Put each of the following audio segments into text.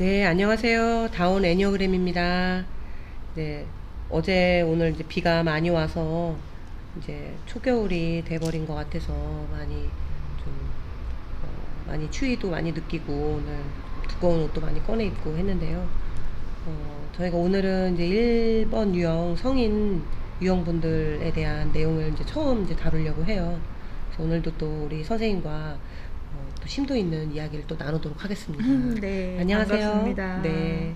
네, 안녕하세요. 다운 애니어그램입니다. 네, 어제 오늘 이제 비가 많이 와서 이제 초겨울이 돼버린 것 같아서 좀 많이 추위도 많이 느끼고 오늘 두꺼운 옷도 많이 꺼내 입고 했는데요. 저희가 오늘은 이제 1번 유형 성인 유형분들에 대한 내용을 이제 처음 이제 다루려고 해요. 그래서 오늘도 또 우리 선생님과 또 심도 있는 이야기를 또 나누도록 하겠습니다. 네, 안녕하세요. 반갑습니다. 네.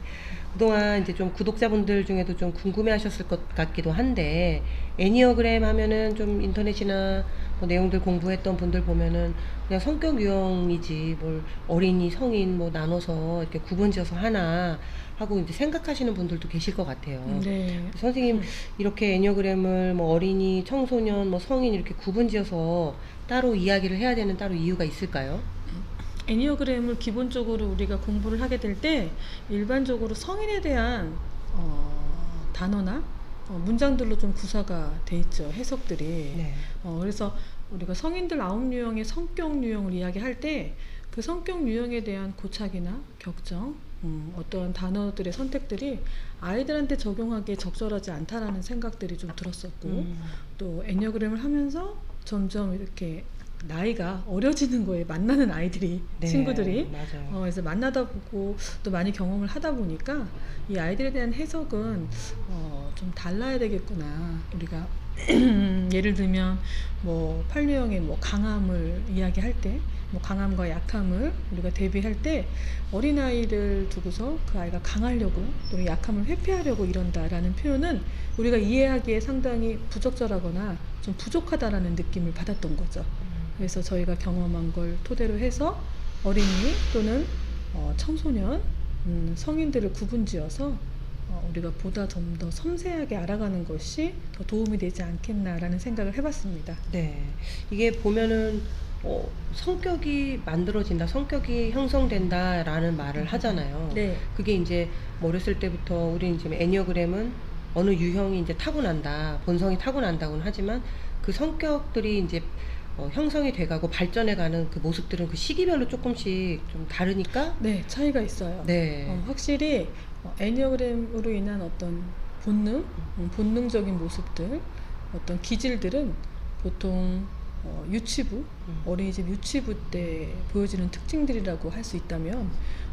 그동안 이제 좀 구독자분들 중에도 좀 궁금해 하셨을 것 같기도 한데, 애니어그램 하면은 좀 인터넷이나 뭐 내용들 공부했던 분들 보면은 그냥 성격 유형이지 뭘 어린이, 성인 뭐 나눠서 이렇게 구분 지어서 하나 하고 이제 생각하시는 분들도 계실 것 같아요. 네. 선생님, 이렇게 애니어그램을 뭐 어린이, 청소년, 뭐 성인 이렇게 구분 지어서 따로 이야기를 해야 되는 따로 이유가 있을까요? 애니어그램을 기본적으로 우리가 공부를 하게 될 때 일반적으로 성인에 대한 단어나 문장들로 좀 구사가 돼 있죠. 해석들이. 네. 그래서 우리가 성인들 9유형의 성격 유형을 이야기할 때 그 성격 유형에 대한 고착이나 격정, 어떠한 단어들의 선택들이 아이들한테 적용하기에 적절하지 않다라는 생각들이 좀 들었었고, 또 애니어그램을 하면서 점점 이렇게 나이가 어려지는 거에 만나는 아이들이, 네, 친구들이 맞아요. 그래서 만나다 보고 또 많이 경험을 하다 보니까 이 아이들에 대한 해석은 좀 달라야 되겠구나. 우리가 예를 들면 뭐 팔류형의 뭐 강함을 이야기할 때, 뭐 강함과 약함을 우리가 대비할 때 어린아이를 두고서 그 아이가 강하려고 또는 약함을 회피하려고 이런다라는 표현은 우리가 이해하기에 상당히 부적절하거나 좀 부족하다라는 느낌을 받았던 거죠. 그래서 저희가 경험한 걸 토대로 해서 어린이 또는 청소년, 성인들을 구분지어서 우리가 보다 좀 더 섬세하게 알아가는 것이 더 도움이 되지 않겠나라는 생각을 해봤습니다. 네. 이게 보면은 성격이 만들어진다, 성격이 형성된다라는 말을 하잖아요. 네. 그게 이제 뭐 어렸을 때부터 우리 이제 애니어그램은 어느 유형이 이제 타고난다, 본성이 타고난다고는 하지만 그 성격들이 이제 형성이 돼가고 발전해가는 그 모습들은 그 시기별로 조금씩 좀 다르니까. 네, 차이가 있어요. 네. 확실히 애니어그램으로 인한 어떤 본능, 본능적인 모습들, 어떤 기질들은 보통 유치부, 어린이집 유치부 때 보여지는 특징들이라고 할 수 있다면,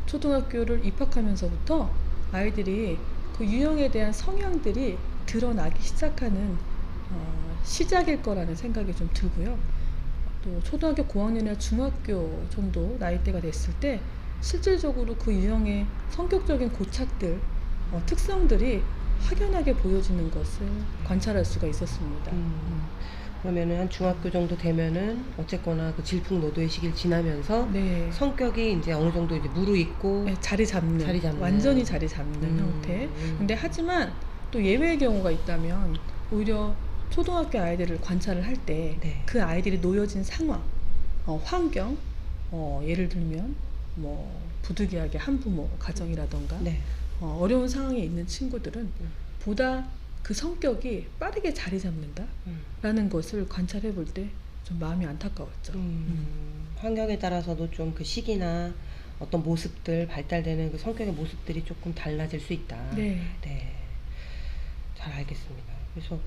초등학교를 입학하면서부터 아이들이 그 유형에 대한 성향들이 드러나기 시작하는 시작일 거라는 생각이 좀 들고요. 또 초등학교 고학년이나 중학교 정도 나이대가 됐을 때 실질적으로 그 유형의 성격적인 고착들, 특성들이 확연하게 보여지는 것을 관찰할 수가 있었습니다. 그러면은 한 중학교 정도 되면은 어쨌거나 그 질풍노도의 시기를 지나면서 네. 성격이 이제 어느 정도 이제 무르익고. 네, 자리 잡는, 완전히 자리 잡는 형태. 근데 하지만 또 예외의 경우가 있다면 오히려 초등학교 아이들을 관찰을 할 때 그 네. 아이들이 놓여진 상황, 환경, 예를 들면 뭐 부득이하게 한부모 가정이라던가 네. 어려운 상황에 있는 친구들은 보다 그 성격이 빠르게 자리 잡는다라는 것을 관찰해 볼 때 좀 마음이 안타까웠죠. 환경에 따라서도 좀 그 시기나 어떤 모습들, 발달되는 그 성격의 모습들이 조금 달라질 수 있다. 네. 네. 잘 알겠습니다. 그래서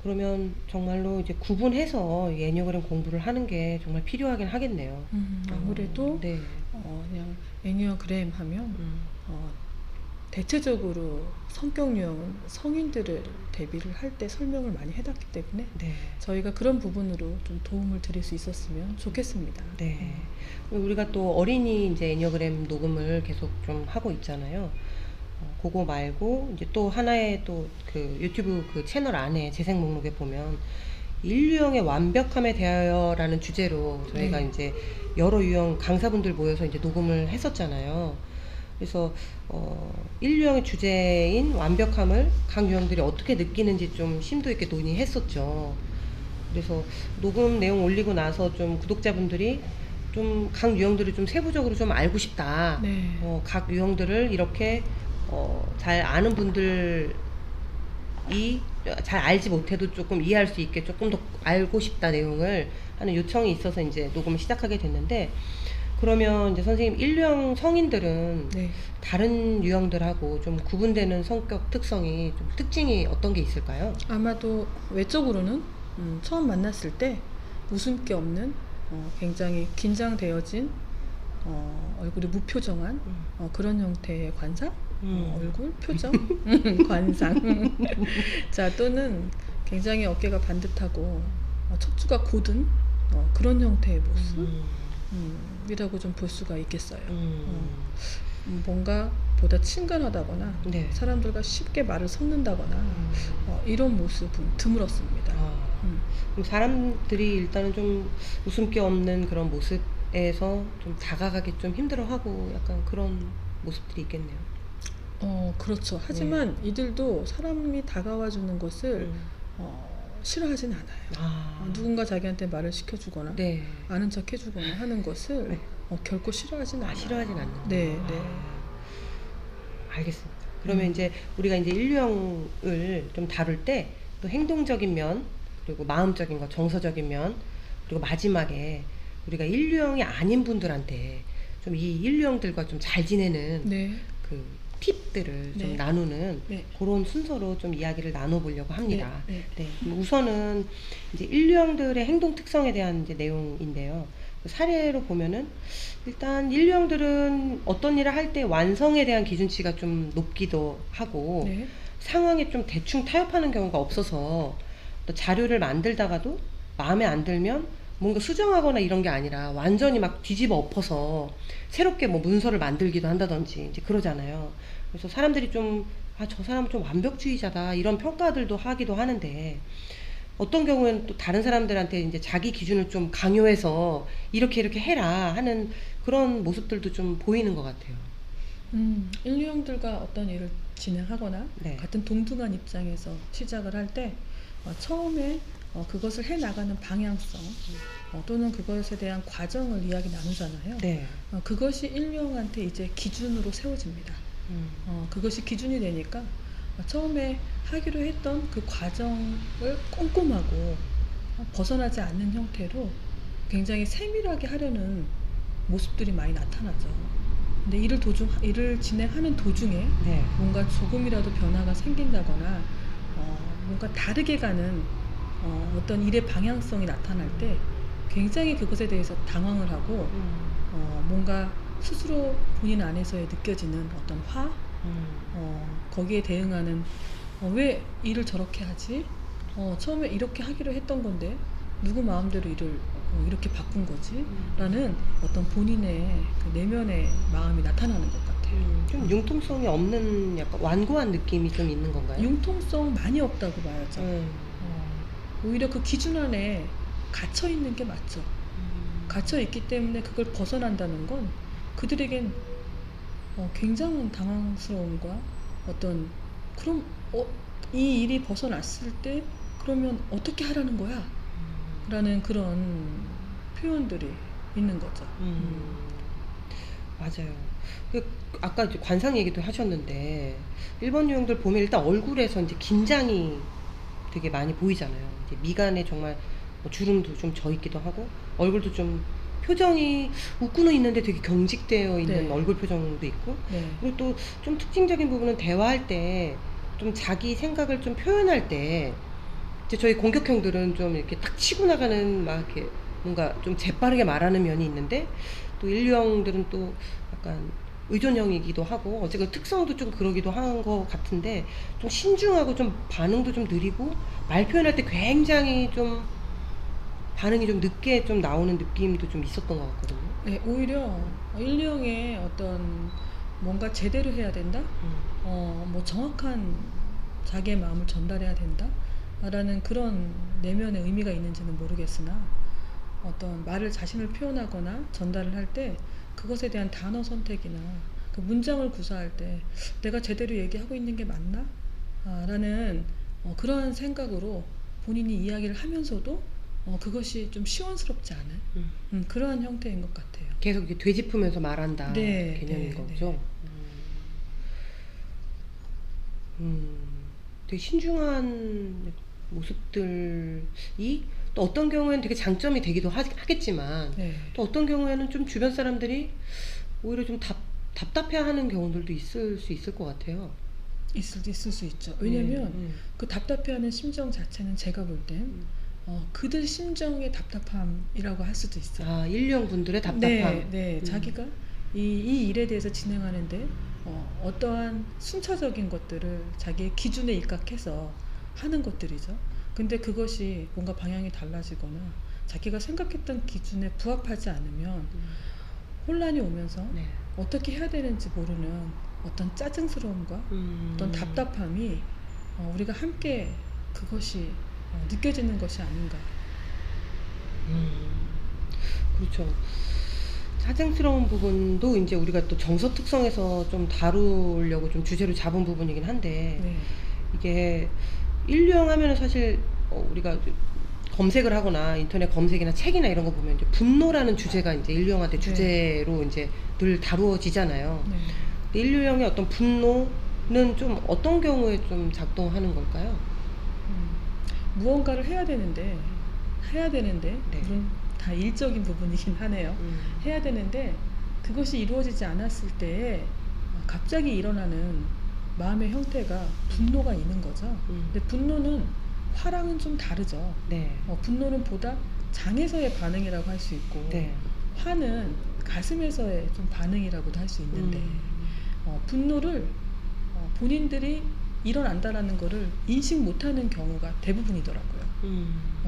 그러면 정말로 이제 구분해서 이 애니어그램 공부를 하는 게 정말 필요하긴 하겠네요. 아무래도 네. 그냥 애니어그램 하면 대체적으로 성격 유형은 성인들을 대비를 할 때 설명을 많이 해놨기 때문에 네. 저희가 그런 부분으로 좀 도움을 드릴 수 있었으면 좋겠습니다. 네. 우리가 또 어린이 이제 애니어그램 녹음을 계속 좀 하고 있잖아요. 그거 말고 이제 또 하나의 또 그 유튜브 그 채널 안에 재생 목록에 보면 인류형의 완벽함에 대하여라는 주제로 저희가 네. 이제 여러 유형 강사분들 모여서 이제 녹음을 했었잖아요. 그래서 인류형의 주제인 완벽함을 각 유형들이 어떻게 느끼는지 좀 심도 있게 논의했었죠. 그래서 녹음 내용 올리고 나서 좀 구독자분들이 좀 각 유형들을 좀 세부적으로 좀 알고 싶다. 네. 각 유형들을 이렇게 잘 아는 분들이 잘 알지 못해도 조금 이해할 수 있게 조금 더 알고 싶다 내용을 하는 요청이 있어서 이제 녹음을 시작하게 됐는데, 그러면 이제 선생님 일류형 성인들은 네. 다른 유형들하고 좀 구분되는 성격 특성이 좀 특징이 어떤 게 있을까요? 아마도 외적으로는 처음 만났을 때 웃음기 없는 굉장히 긴장되어진 얼굴이 무표정한 그런 형태의 관상, 얼굴, 표정, 관상. 자, 또는 굉장히 어깨가 반듯하고 척추가 곧은 그런 형태의 모습. 이라고 좀 볼 수가 있겠어요. 뭔가 보다 친근하다거나 네. 사람들과 쉽게 말을 섞는다거나 이런 모습은 드물었습니다. 그럼 사람들이 일단은 좀 웃음기 없는 그런 모습에서 좀 다가가기 좀 힘들어하고 약간 그런 모습들이 있겠네요. 그렇죠. 하지만 이들도 사람이 다가와 주는 것을 싫어하진 않아요. 누군가 자기한테 말을 시켜주거나 네. 아는 척 해주거나 하는 것을 네. 결코 싫어하진 않아요. 싫어하진 않는다. 네, 네. 알겠습니다. 그러면 이제 우리가 이제 인류형을 좀 다룰 때 또 행동적인 면, 그리고 마음적인 것, 정서적인 면, 그리고 마지막에 우리가 인류형이 아닌 분들한테 좀 이 인류형들과 좀 잘 지내는 네. 그 팁들을 좀 네. 나누는 네. 그런 순서로 좀 이야기를 나눠보려고 합니다. 네, 네. 그럼 우선은 이제 인류형들의 행동 특성에 대한 이제 내용인데요. 그 사례로 보면은 일단 인류형들은 어떤 일을 할 때 완성에 대한 기준치가 좀 높기도 하고 네. 상황에 좀 대충 타협하는 경우가 없어서 또 자료를 만들다가도 마음에 안 들면 뭔가 수정하거나 이런 게 아니라 완전히 막 뒤집어 엎어서 새롭게 뭐 문서를 만들기도 한다든지 이제 그러잖아요. 그래서 사람들이 좀, 아, 저 사람은 좀 완벽주의자다 이런 평가들도 하기도 하는데 어떤 경우에는 또 다른 사람들한테 이제 자기 기준을 좀 강요해서 이렇게 해라 하는 그런 모습들도 좀 보이는 것 같아요. 인류형들과 어떤 일을 진행하거나 네. 같은 동등한 입장에서 시작을 할 때 처음에 그것을 해나가는 방향성 또는 그것에 대한 과정을 이야기 나누잖아요. 네. 그것이 인류형한테 이제 기준으로 세워집니다. 그것이 기준이 되니까 처음에 하기로 했던 그 과정을 꼼꼼하고 벗어나지 않는 형태로 굉장히 세밀하게 하려는 모습들이 많이 나타나죠. 근데 일을 진행하는 도중에 네. 뭔가 조금이라도 변화가 생긴다거나 뭔가 다르게 가는 어떤 일의 방향성이 나타날 때 굉장히 그것에 대해서 당황을 하고 뭔가 스스로 본인 안에서의 느껴지는 어떤 화, 거기에 대응하는 왜 일을 저렇게 하지? 처음에 이렇게 하기로 했던 건데 누구 마음대로 일을 이렇게 바꾼 거지? 라는 어떤 본인의 그 내면의 마음이 나타나는 것 같아요. 좀 융통성이 없는 약간 완고한 느낌이 좀 있는 건가요? 융통성 많이 없다고 봐야죠. 음. 오히려 그 기준 안에 갇혀 있는 게 맞죠. 갇혀 있기 때문에 그걸 벗어난다는 건 그들에겐 굉장한 당황스러움과 어떤 그럼 이 일이 벗어났을 때 그러면 어떻게 하라는 거야? 라는 그런 표현들이 있는 거죠. 맞아요. 아까 이제 관상 얘기도 하셨는데 일본 유형들 보면 일단 얼굴에서 이제 긴장이 되게 많이 보이잖아요. 이제 미간에 정말 뭐 주름도 좀 져 있기도 하고 얼굴도 좀 표정이 웃고는 있는데 되게 경직되어 있는 네. 얼굴 표정도 있고 네. 그리고 또 좀 특징적인 부분은 대화할 때 좀 자기 생각을 좀 표현할 때 이제 저희 공격형들은 좀 이렇게 딱 치고 나가는 막 이렇게 뭔가 좀 재빠르게 말하는 면이 있는데 또 인류형들은 또 약간 의존형이기도 하고 어쨌든 특성도 좀 그러기도 한 것 같은데 좀 신중하고 좀 반응도 좀 느리고 말 표현할 때 굉장히 좀 반응이 좀 늦게 좀 나오는 느낌도 좀 있었던 것 같거든요. 네, 오히려 인류형의 어떤 뭔가 제대로 해야 된다? 뭐 정확한 자기의 마음을 전달해야 된다? 라는 그런 내면의 의미가 있는지는 모르겠으나 어떤 말을 자신을 표현하거나 전달을 할 때 그것에 대한 단어 선택이나 그 문장을 구사할 때 내가 제대로 얘기하고 있는 게 맞나? 라는 그러한 생각으로 본인이 이야기를 하면서도 그것이 좀 시원스럽지 않은 그러한 형태인 것 같아요. 계속 이렇게 되짚으면서 말한다 네, 개념인 네, 거죠. 네. 되게 신중한 모습들이 또 어떤 경우에는 되게 장점이 되기도 하겠지만 네. 또 어떤 경우에는 좀 주변 사람들이 오히려 좀 답답해하는 경우들도 있을 수 있을 것 같아요. 있을 수 있죠. 왜냐면 네, 그 답답해하는 심정 자체는 제가 볼 땐 그들 심정의 답답함이라고 할 수도 있어요. 아, 인류형 분들의 답답함. 네, 네. 자기가 이 일에 대해서 진행하는데 어떠한 순차적인 것들을 자기의 기준에 입각해서 하는 것들이죠. 근데 그것이 뭔가 방향이 달라지거나 자기가 생각했던 기준에 부합하지 않으면 혼란이 오면서 네. 어떻게 해야 되는지 모르는 어떤 짜증스러움과 어떤 답답함이 우리가 함께 그것이 느껴지는 것이 아닌가. 그렇죠. 짜증스러운 부분도 이제 우리가 또 정서 특성에서 좀 다루려고 좀 주제로 잡은 부분이긴 한데 네. 이게 인류형 하면은 사실 우리가 검색을 하거나 인터넷 검색이나 책이나 이런 거 보면 이제 분노라는 주제가 이제 인류형한테 주제로 이제 늘 다루어지잖아요. 네. 근데 인류형의 어떤 분노는 좀 어떤 경우에 좀 작동하는 걸까요? 무언가를 해야 되는데 네. 물론 다 일적인 부분이긴 하네요. 해야 되는데 그것이 이루어지지 않았을 때에 갑자기 일어나는 마음의 형태가 분노가 있는 거죠. 근데 분노는 화랑은 좀 다르죠. 네. 분노는 보다 장에서의 반응이라고 할 수 있고 네. 화는 가슴에서의 좀 반응이라고도 할 수 있는데 분노를 본인들이 일어난다라는 거를 인식 못하는 경우가 대부분이더라고요.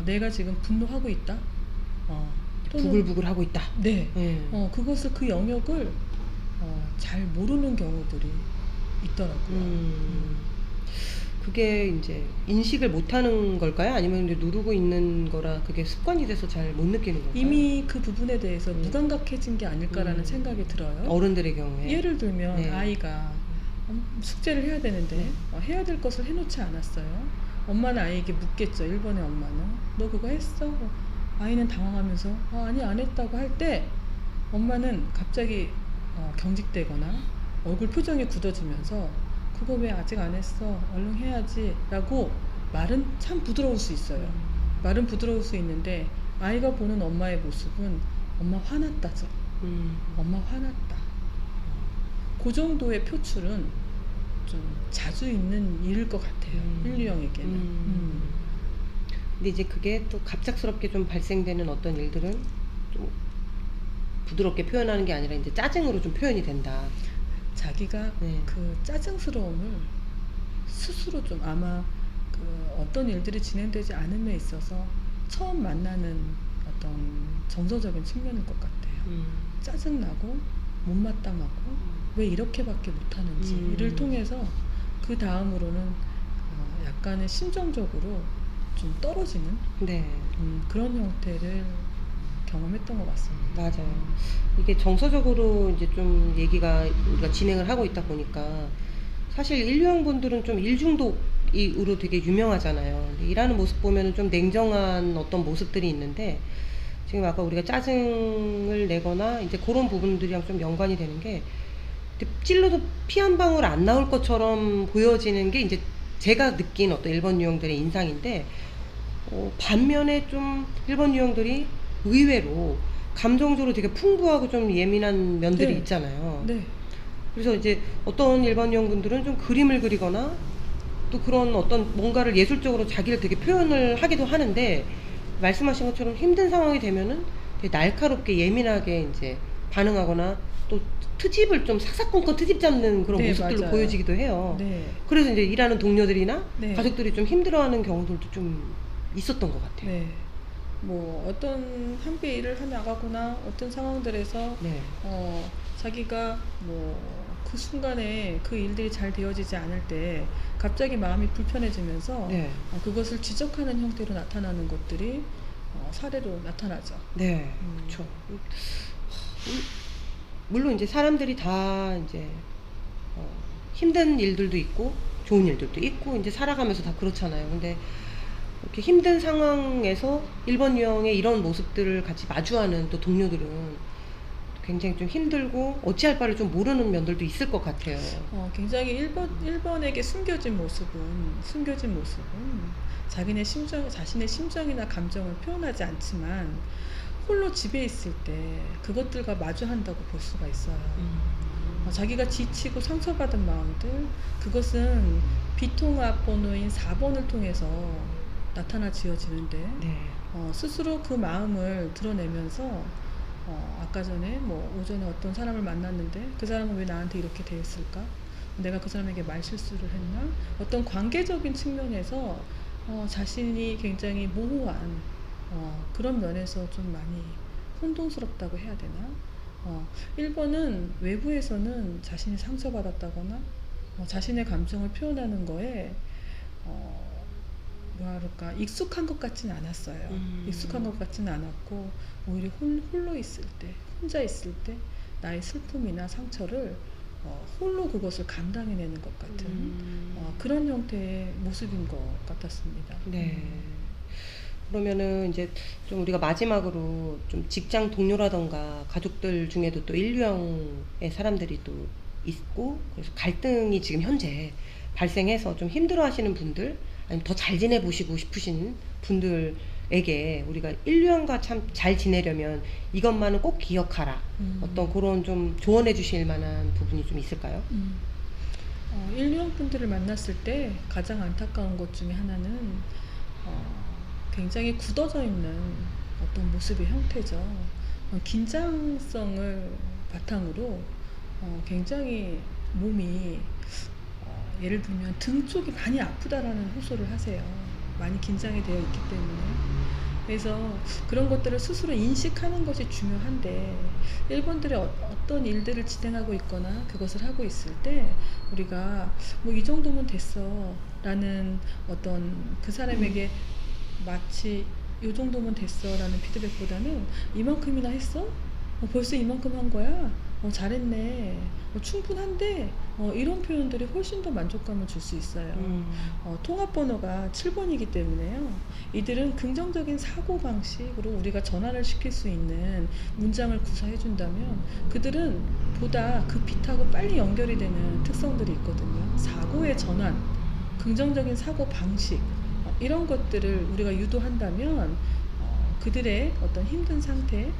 내가 지금 분노하고 있다. 또는 부글부글 하고 있다. 네. 네. 그것을 그 영역을 잘 모르는 경우들이 있더라고요. 그게 이제 인식을 못하는 걸까요? 아니면 이제 누르고 있는 거라 그게 습관이 돼서 잘 못 느끼는 걸까요? 이미 그 부분에 대해서 무감각해진 게 아닐까라는 생각이 들어요. 어른들의 경우에. 예를 들면 네. 아이가 숙제를 해야 되는데 해야 될 것을 해놓지 않았어요. 엄마는 아이에게 묻겠죠. 1번의 엄마는 너 그거 했어? 아이는 당황하면서 아니 안 했다고 할 때 엄마는 갑자기 경직되거나 얼굴 표정이 굳어지면서 그거 왜 아직 안 했어? 얼른 해야지 라고 말은 참 부드러울 수 있어요. 말은 부드러울 수 있는데 아이가 보는 엄마의 모습은 엄마 화났다죠. 엄마 화났다. 그 정도의 표출은 좀 자주 있는 일일 것 같아요. 인류형에게는. 근데 이제 그게 또 갑작스럽게 좀 발생되는 어떤 일들은 좀 부드럽게 표현하는 게 아니라 이제 짜증으로 좀 표현이 된다. 자기가 그 짜증스러움을 스스로 좀 아마 그 어떤 일들이 진행되지 않음에 있어서 처음 만나는 어떤 정서적인 측면일 것 같아요. 짜증나고 못마땅하고 왜 이렇게밖에 못하는지를 통해서 그 다음으로는 약간의 심정적으로 좀 떨어지는 네. 그런 형태를 경험했던 것 같습니다. 맞아요. 이게 정서적으로 이제 좀 얘기가 우리가 진행을 하고 있다 보니까 사실 인류형 분들은 좀 일중독으로 되게 유명하잖아요. 근데 일하는 모습 보면은 좀 냉정한 어떤 모습들이 있는데 지금 아까 우리가 짜증을 내거나 이제 그런 부분들이랑 좀 연관이 되는 게 찔러도 피 한 방울 안 나올 것처럼 보여지는 게 이제 제가 느낀 어떤 일본 유형들의 인상인데 반면에 좀 일본 유형들이 의외로 감정적으로 되게 풍부하고 좀 예민한 면들이 네. 있잖아요. 네. 그래서 이제 어떤 일본 유형분들은 좀 그림을 그리거나 또 그런 어떤 뭔가를 예술적으로 자기를 되게 표현을 하기도 하는데 말씀하신 것처럼 힘든 상황이 되면은 되게 날카롭게 예민하게 이제 반응하거나 또 트집을 좀 사사건건 트집 잡는 그런 네, 모습들로 맞아요. 보여지기도 해요. 네. 그래서 이제 일하는 동료들이나 네. 가족들이 좀 힘들어하는 경우들도 좀 있었던 것 같아요. 네. 뭐 어떤 함께 일을 하나가거나 어떤 상황들에서 네. 자기가 뭐 그 순간에 그 일들이 잘 되어지지 않을 때 갑자기 마음이 불편해지면서 네. 그것을 지적하는 형태로 나타나는 것들이 사례로 나타나죠. 네, 그렇죠. 물론 이제 사람들이 다 이제 힘든 일들도 있고 좋은 일들도 있고 이제 살아가면서 다 그렇잖아요. 근데 이렇게 힘든 상황에서 일본 유형의 이런 모습들을 같이 마주하는 또 동료들은 굉장히 좀 힘들고 어찌할 바를 좀 모르는 면들도 있을 것 같아요. 굉장히 1번에게 숨겨진 모습은 자신의 심정이나 감정을 표현하지 않지만 홀로 집에 있을 때 그것들과 마주한다고 볼 수가 있어요. 자기가 지치고 상처받은 마음들, 그것은 비통합 번호인 4번을 통해서 나타나 지어지는데, 네. 스스로 그 마음을 드러내면서 아까 전에 뭐 오전에 어떤 사람을 만났는데 그 사람은 왜 나한테 이렇게 대했을까? 내가 그 사람에게 말실수를 했나? 어떤 관계적인 측면에서 자신이 굉장히 모호한 그런 면에서 좀 많이 혼동스럽다고 해야 되나? 1번은 외부에서는 자신이 상처받았다거나 자신의 감정을 표현하는 거에 뭐랄까 익숙한 것 같지는 않았어요. 익숙한 것 같지는 않았고 오히려 홀로 있을 때, 혼자 있을 때 나의 슬픔이나 상처를 홀로 그것을 감당해내는 것 같은 그런 형태의 모습인 것 같았습니다. 네. 그러면은 이제 좀 우리가 마지막으로 좀 직장 동료라던가 가족들 중에도 또 인류형의 사람들이 또 있고, 그래서 갈등이 지금 현재 발생해서 좀 힘들어하시는 분들, 아니면 더 잘 지내보시고 싶으신 분들에게 우리가 인류형과 참 잘 지내려면 이것만은 꼭 기억하라, 어떤 그런 좀 조언해 주실 만한 부분이 좀 있을까요? 인류형 분들을 만났을 때 가장 안타까운 것 중에 하나는 굉장히 굳어져 있는 어떤 모습의 형태죠. 긴장성을 바탕으로 굉장히 몸이 예를 들면 등 쪽이 많이 아프다라는 호소를 하세요. 많이 긴장이 되어 있기 때문에. 그래서 그런 것들을 스스로 인식하는 것이 중요한데, 일본들이 어떤 일들을 진행하고 있거나 그것을 하고 있을 때 우리가 뭐 이 정도면 됐어 라는 어떤 그 사람에게 마치 이 정도면 됐어 라는 피드백보다는 이만큼이나 했어? 벌써 이만큼 한 거야? 잘했네. 충분한데? 이런 표현들이 훨씬 더 만족감을 줄 수 있어요. 통합번호가 7번이기 때문에요. 이들은 긍정적인 사고방식으로 우리가 전환을 시킬 수 있는 문장을 구사해준다면 그들은 보다 그 빛하고 빨리 연결이 되는 특성들이 있거든요. 사고의 전환, 긍정적인 사고방식, 이런 것들을 우리가 유도한다면 그들의 어떤 힘든 상태,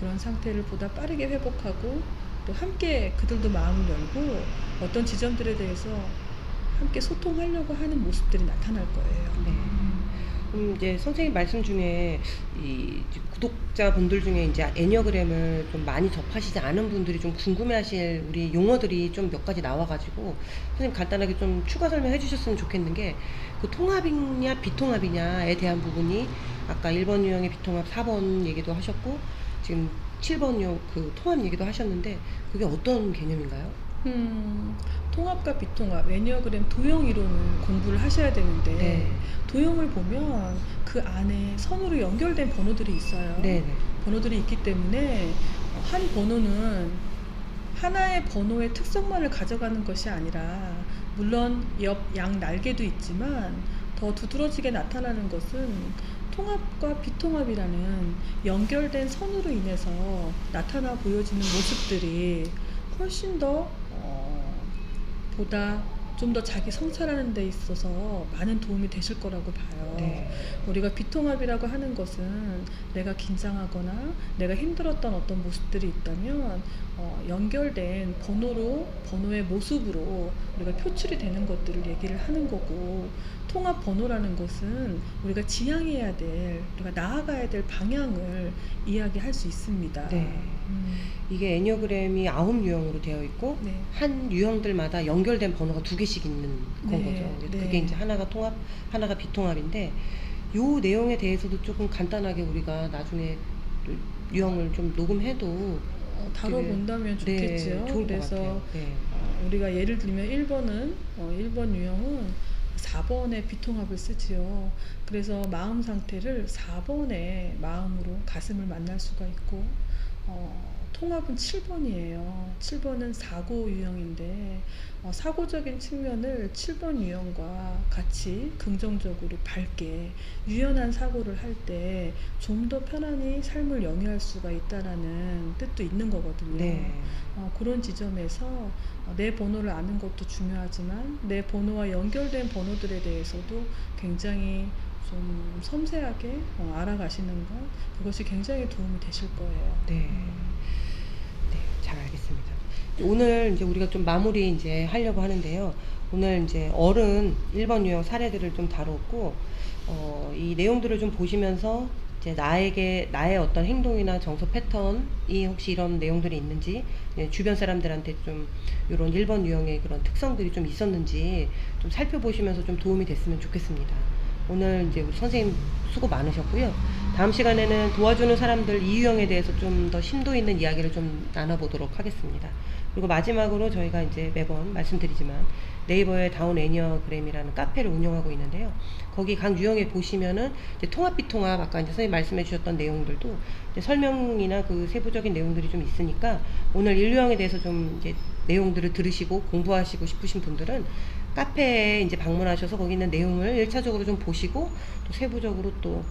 그런 상태를 보다 빠르게 회복하고 또 함께 그들도 마음을 열고 어떤 지점들에 대해서 함께 소통하려고 하는 모습들이 나타날 거예요. 네. 이제 선생님 말씀 중에 이 구독자분들 중에 이제 애니어그램을 좀 많이 접하시지 않은 분들이 좀 궁금해하실 우리 용어들이 좀 몇 가지 나와가지고 선생님 간단하게 좀 추가 설명해 주셨으면 좋겠는 게, 그 통합이냐 비통합이냐에 대한 부분이 아까 1번 유형의 비통합 4번 얘기도 하셨고 지금 7번 유형 그 통합 얘기도 하셨는데, 그게 어떤 개념인가요? 통합과 비통합, 애니어그램 도형 이론을 공부를 하셔야 되는데 네. 도형을 보면 그 안에 선으로 연결된 번호들이 있어요. 네네. 번호들이 있기 때문에 한 번호는 하나의 번호의 특성만을 가져가는 것이 아니라 물론 옆 양 날개도 있지만 더 두드러지게 나타나는 것은 통합과 비통합이라는 연결된 선으로 인해서 나타나 보여지는 모습들이 훨씬 더 보다 좀 더 자기 성찰하는 데 있어서 많은 도움이 되실 거라고 봐요. 네. 우리가 비통합이라고 하는 것은 내가 긴장하거나 내가 힘들었던 어떤 모습들이 있다면 연결된 번호의 모습으로 우리가 표출이 되는 것들을 얘기를 하는 거고, 통합 번호라는 것은 우리가 지향해야 될, 우리가 나아가야 될 방향을 이야기할 수 있습니다. 네. 이게 애니어그램이 9유형으로 되어 있고 네. 한 유형들마다 연결된 번호가 2개씩 있는 건 네, 거죠. 네. 그게 이제 하나가 통합, 하나가 비통합인데, 요 내용에 대해서도 조금 간단하게 우리가 나중에 유형을 좀 녹음해도 다뤄본다면 되게, 좋겠죠. 좋을 것 그래서 같아요. 네. 우리가 예를 들면 1번 유형은 4번의 비통합을 쓰지요. 그래서 마음 상태를 4번의 마음으로 가슴을 만날 수가 있고 통합은 7번이에요. 7번은 사고 유형인데 사고적인 측면을 7번 유형과 같이 긍정적으로 밝게 유연한 사고를 할 때 좀 더 편안히 삶을 영위할 수가 있다라는 뜻도 있는 거거든요. 네. 그런 지점에서 내 번호를 아는 것도 중요하지만 내 번호와 연결된 번호들에 대해서도 굉장히 좀 섬세하게 알아가시는 것, 그것이 굉장히 도움이 되실 거예요. 네. 네, 잘 알겠습니다. 오늘 이제 우리가 좀 마무리 이제 하려고 하는데요. 오늘 이제 어른 1번 유형 사례들을 좀 다뤘고, 이 내용들을 좀 보시면서 이제 나의 어떤 행동이나 정서 패턴이 혹시 이런 내용들이 있는지, 주변 사람들한테 좀 이런 1번 유형의 그런 특성들이 좀 있었는지 좀 살펴보시면서 좀 도움이 됐으면 좋겠습니다. 오늘 이제 우리 선생님 수고 많으셨고요. 다음 시간에는 도와주는 사람들 이 유형에 대해서 좀 더 심도 있는 이야기를 좀 나눠보도록 하겠습니다. 그리고 마지막으로 저희가 이제 매번 말씀드리지만 네이버에 다운 애니어그램이라는 카페를 운영하고 있는데요. 거기 각 유형에 보시면은 이제 통합 비통합 아까 이제 선생님 말씀해 주셨던 내용들도 이제 설명이나 그 세부적인 내용들이 좀 있으니까 오늘 1유형에 대해서 좀 이제 내용들을 들으시고 공부하시고 싶으신 분들은 카페에 이제 방문하셔서 거기 있는 내용을 1차적으로 좀 보시고 또 세부적으로 또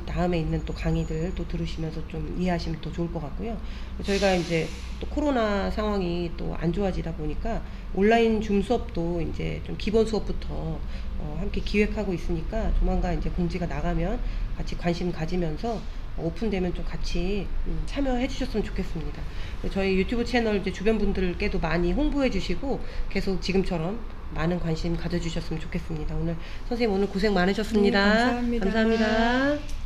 다음에 있는 또 강의들 또 들으시면서 좀 이해하시면 더 좋을 것 같고요. 저희가 이제 또 코로나 상황이 또 안 좋아지다 보니까 온라인 줌 수업도 이제 좀 기본 수업부터 함께 기획하고 있으니까 조만간 이제 공지가 나가면 같이 관심 가지면서 오픈되면 좀 같이 참여해 주셨으면 좋겠습니다. 저희 유튜브 채널 이제 주변 분들께도 많이 홍보해 주시고 계속 지금처럼 많은 관심 가져주셨으면 좋겠습니다. 오늘 선생님 오늘 고생 많으셨습니다. 네, 감사합니다. 감사합니다.